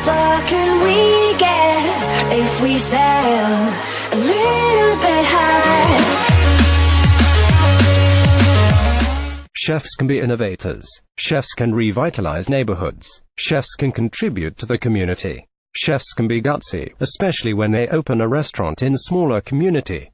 far can we get if we sail a little bit high? Chefs can be innovators. Chefs can revitalize neighborhoods. Chefs can contribute to the community. Chefs can be gutsy, especially when they open a restaurant in a smaller community.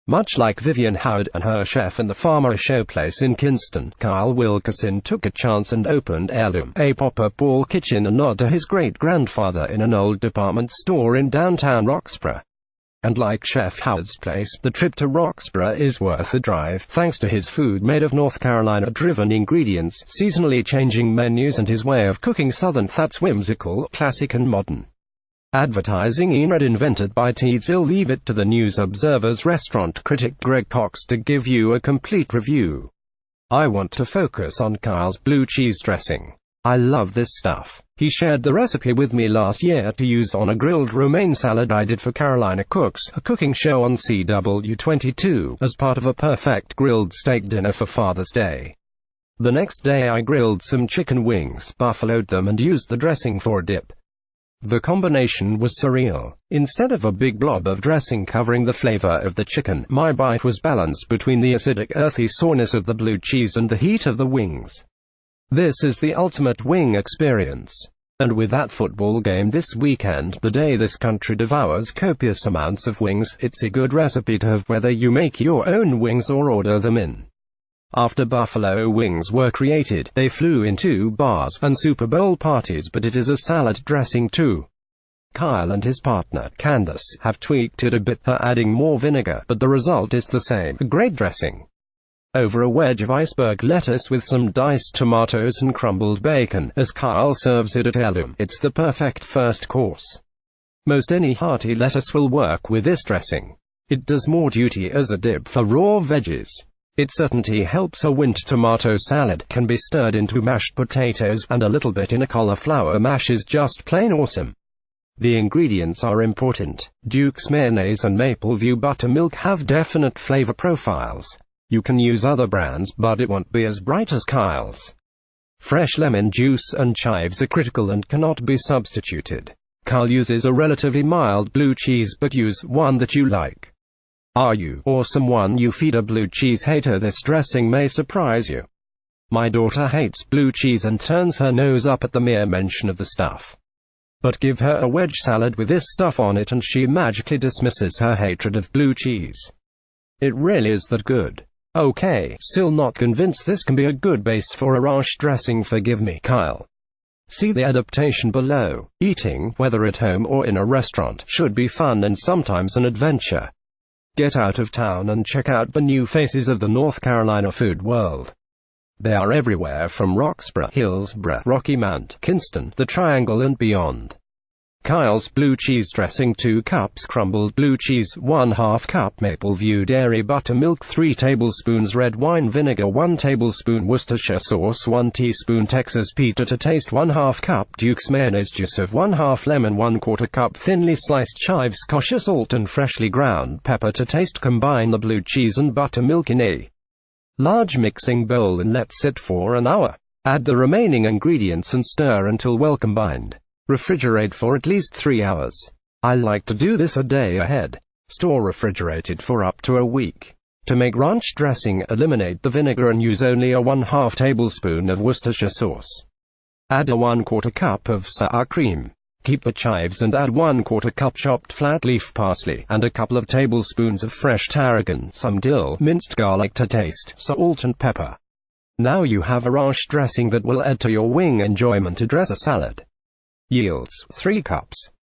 Much like Vivian Howard and her chef in the Farmer Showplace in Kinston, Kyle Wilkerson took a chance and opened Heirloom, a pop-up ball kitchen, a nod to his great-grandfather in an old department store in downtown Roxborough. And like Chef Howard's place, the trip to Roxborough is worth a drive, thanks to his food made of North Carolina-driven ingredients, seasonally changing menus, and his way of cooking Southern that's whimsical, classic and modern. Advertising invented by Teeds. I'll leave it to the News Observer's restaurant critic Greg Cox to give you a complete review. I want to focus on Kyle's blue cheese dressing. I love this stuff. He shared the recipe with me last year to use on a grilled romaine salad I did for Carolina Cooks, a cooking show on CW22, as part of a perfect grilled steak dinner for Father's Day. The next day I grilled some chicken wings, buffaloed them, and used the dressing for a dip. The combination was surreal. Instead of a big blob of dressing covering the flavor of the chicken, my bite was balanced between the acidic, earthy sourness of the blue cheese and the heat of the wings. This is the ultimate wing experience. And with that football game this weekend, the day this country devours copious amounts of wings, it's a good recipe to have whether you make your own wings or order them in. After buffalo wings were created, they flew into bars and Super Bowl parties, but it is a salad dressing too. Kyle and his partner, Candace, have tweaked it a bit, adding more vinegar, but the result is the same, a great dressing. Over a wedge of iceberg lettuce with some diced tomatoes and crumbled bacon, as Kyle serves it at Heirloom, it's the perfect first course. Most any hearty lettuce will work with this dressing. It does more duty as a dip for raw veggies. Its certainty helps. A winter tomato salad can be stirred into mashed potatoes, and a little bit in a cauliflower mash is just plain awesome. The ingredients are important. Duke's mayonnaise and Mapleview buttermilk have definite flavor profiles. You can use other brands, but it won't be as bright as Kyle's. Fresh lemon juice and chives are critical and cannot be substituted. Kyle uses a relatively mild blue cheese, but use one that you like. Are you, or someone you feed, a blue cheese hater? This dressing may surprise you. My daughter hates blue cheese and turns her nose up at the mere mention of the stuff. But give her a wedge salad with this stuff on it and she magically dismisses her hatred of blue cheese. It really is that good. Okay, still not convinced this can be a good base for a ranch dressing? Forgive me, Kyle. See the adaptation below. Eating, whether at home or in a restaurant, should be fun and sometimes an adventure. Get out of town and check out the new faces of the North Carolina food world. They are everywhere from Roxborough, Hillsborough, Rocky Mount, Kinston, the Triangle and beyond. Kyle's blue cheese dressing: 2 cups crumbled blue cheese, 1/2 cup Mapleview dairy buttermilk, 3 tablespoons red wine vinegar, 1 tablespoon Worcestershire sauce, 1 teaspoon Texas Peter to taste, 1/2 cup Duke's mayonnaise, juice of 1/2 lemon, 1/4 cup thinly sliced chives, kosher salt and freshly ground pepper to taste. Combine the blue cheese and buttermilk in a large mixing bowl and let sit for an hour. Add the remaining ingredients and stir until well combined. Refrigerate for at least 3 hours. I like to do this a day ahead. Store refrigerated for up to a week. To make ranch dressing, eliminate the vinegar and use only a 1/2 tablespoon of Worcestershire sauce. Add a 1/4 cup of sour cream. Keep the chives and add 1/4 cup chopped flat leaf parsley, and a couple of tablespoons of fresh tarragon, some dill, minced garlic to taste, salt and pepper. Now you have a ranch dressing that will add to your wing enjoyment. To dress a salad. Yields 3 cups.